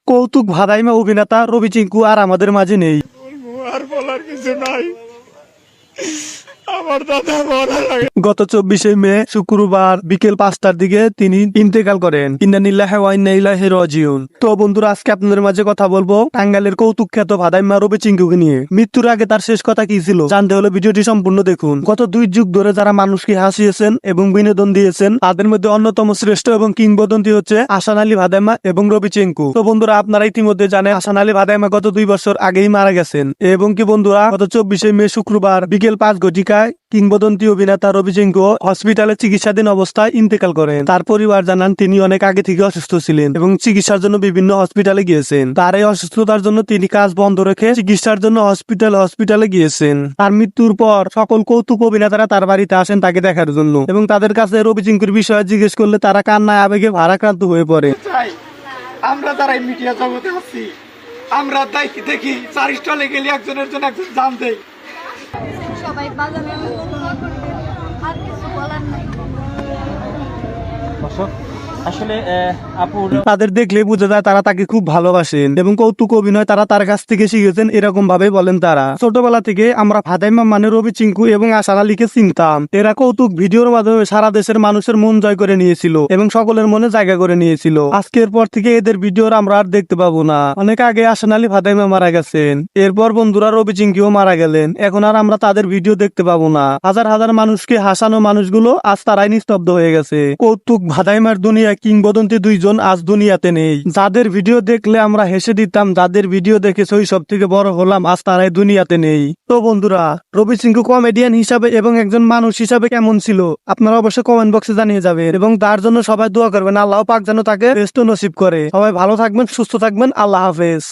কৌতুক ভাদাইমা অভিনেতা রবি চিঙ্কু আর আমাদের মাঝে নেই। আর বলার কিছু নাই। আমার দাদা মরা লাগে। গত 24শে মে শুক্রবার বিকেল 5টার দিকে তিনি ইন্তেকাল করেন। ইন্না লিল্লাহি ওয়া ইন্না ইলাইহি রাজিউন। তো বন্ধুরা, আজকে আপনাদের মাঝে কথা বলবো টাঙ্গাইলের কৌতুক খ্যাত ভাদাইমা রবি চিঙ্কুকে নিয়ে। মৃত্যুর আগে তার শেষ কথা কি ছিল জানতে হলে ভিডিওটি সম্পূর্ণ দেখুন। গত 2 যুগ ধরে যারা মানুষকে হাসিয়েছেন এবং বিনোদন দিয়েছেন তাদের মধ্যে অন্যতম শ্রেষ্ঠ এবং কিংবদন্তি হচ্ছে আহসান আলী ভাদাইমা এবং রবি চিঙ্কু। তো বন্ধুরা, আপনারা ইতিমধ্যে জানেন আহসান আলী ভাদাইমা গত 2 বছর আগেই মারা গেছেন এবং কি বন্ধুরা, গত 24শে মে শুক্রবার বিকেল 5 ঘটিকায় কিংবদন্তি অভিনেতা রবি চিঙ্কু হসপিটালে চিকিৎসাধীন অবস্থায় ইন্তেকাল করেন। তার পরিবার জানান তিনি অনেক আগে থেকে অসুস্থ ছিলেন এবং চিকিৎসার জন্য বিভিন্ন হসপিটালে গিয়েছেন। তার এই অসুস্থতার জন্য তিনি কাজ বন্ধ রেখে চিকিৎসার জন্য হসপিটালে গিয়েছেন। তার মৃত্যুর পর সকল কৌতুক অভিনেতারা তার বাড়িতে আসেন তাকে দেখার জন্য এবং তাদের কাছে রবি চিঙ্কুর বিষয়ে জিজ্ঞেস করলে তারা কান্নায় আবেগে ভারাক্রান্ত হয়ে পড়ে। আমরা যারা মিডিয়া জগতে আছি, আমরা দেখি 4 স্টলে গেলে একজনের জন্য একজন জান দেয়। সবাই বাগানে আর কিছু বলার নাই। আসলে তাদের দেখলে বোঝা যায় তারা তাকে খুব ভালোবাসেন এবং কৌতুক অভিনয় তারা তার কাছ থেকে শিখেছেন, এরকম ভাবে বলেন তারা। ছোটবেলা থেকে আমরা ভাদাইমা মানে রবি চিঙ্কু এবং আহসান আলীকে চিনতাম। এরা কৌতুক ভিডিওর মাধ্যমে সারা দেশের মানুষের মন জয় করে নিয়েছিল এবং সকলের মনে জায়গা করে নিয়েছিল। আজকের পর থেকে এদের ভিডিওর আমরা আর দেখতে পাবো না। অনেক আগে আহসান আলী ভাদাইমা মারা গেছেন, এরপর বন্ধুরা রবি চিঙ্কুও মারা গেলেন। এখন আর আমরা তাদের ভিডিও দেখতে পাবো না। হাজার হাজার মানুষকে হাসানো মানুষগুলো আজ তারাই নিস্তব্ধ হয়ে গেছে। কৌতুক ভাদাইমার দুনিয়া কিংবদন্তি 2 জন আজ দুনিয়াতে নেই। যাদের ভিডিও দেখলে আমরা হেসে দিতাম, যাদের ভিডিও দেখে সব থেকে বড় হলাম, আজ তারাই দুনিয়াতে নেই। তো বন্ধুরা, রবি চিঙ্কু কমেডিয়ান হিসাবে এবং একজন মানুষ হিসাবে কেমন ছিল আপনারা অবশ্যই কমেন্ট বক্সে জানিয়ে যাবেন এবং তার জন্য সবাই দোয়া করবেন। আল্লাহ পাক যেন তাকে বেস্ট নসিব করে। সবাই ভালো থাকবেন, সুস্থ থাকবেন। আল্লাহ হাফেজ।